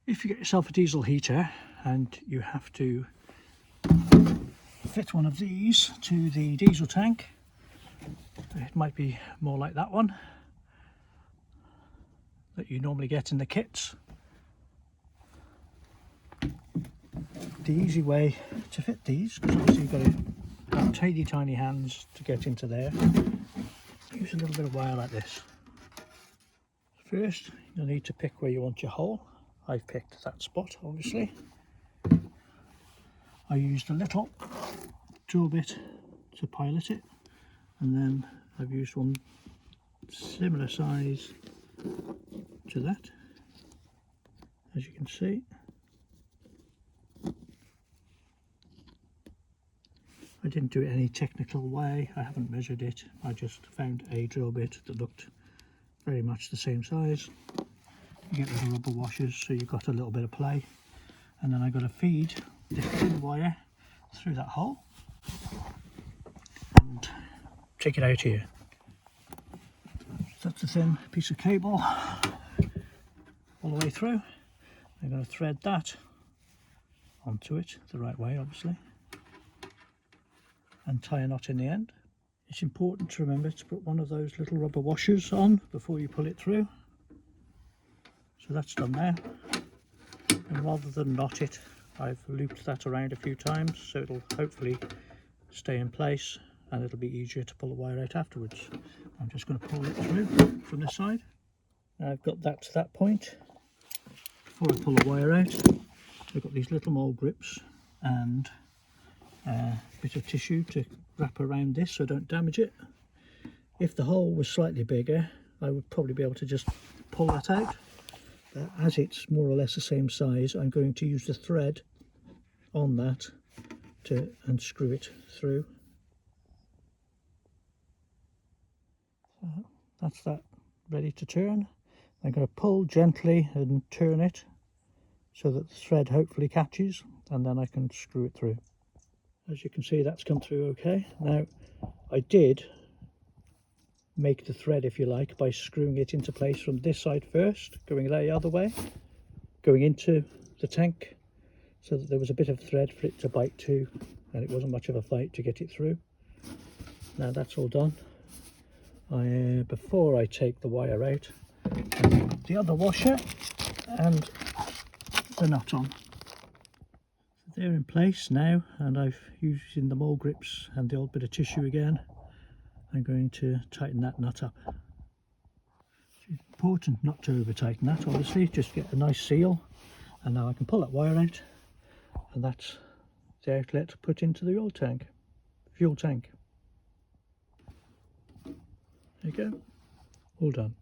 If you get yourself a diesel heater and you have to fit one of these to the diesel tank, it might be more like that one that you normally get in the kits. The easy way to fit these, because obviously you've got to have tiny tiny hands to get into there, use a little bit of wire like this. First you'll need to pick where you want your hole. I've picked that spot obviously. I used a little drill bit to pilot it, and then I've used one similar size to that, as you can see. I didn't do it any technical way, I haven't measured it, I just found a drill bit that looked very much the same size. You get little rubber washers so you've got a little bit of play, and then I've got to feed this thin wire through that hole and take it out here. So that's a thin piece of cable all the way through. I'm going to thread that onto it the right way obviously, and tie a knot in the end. It's important to remember to put one of those little rubber washers on before you pull it through. So that's done now, and rather than knot it, I've looped that around a few times so it'll hopefully stay in place and it'll be easier to pull the wire out afterwards. I'm just going to pull it through from this side. Now I've got that to that point. Before I pull the wire out, I've got these little mole grips and a bit of tissue to wrap around this so don't damage it. If the hole was slightly bigger, I would probably be able to just pull that out. As it's more or less the same size, I'm going to use the thread on that to unscrew it through. So that's that ready to turn. I'm going to pull gently and turn it so that the thread hopefully catches, and then I can screw it through. As you can see, that's come through okay. Now I did make the thread, if you like, by screwing it into place from this side first, going the other way, going into the tank, so that there was a bit of thread for it to bite to, and it wasn't much of a fight to get it through. Now that's all done. Before I take the wire out, I put the other washer and the nut on. So they're in place now, and I've using the mole grips and the old bit of tissue again. I'm going to tighten that nut up. It's important not to over tighten that, obviously, just get a nice seal. And now I can pull that wire out, and that's the outlet put into the fuel tank. There you go, all done.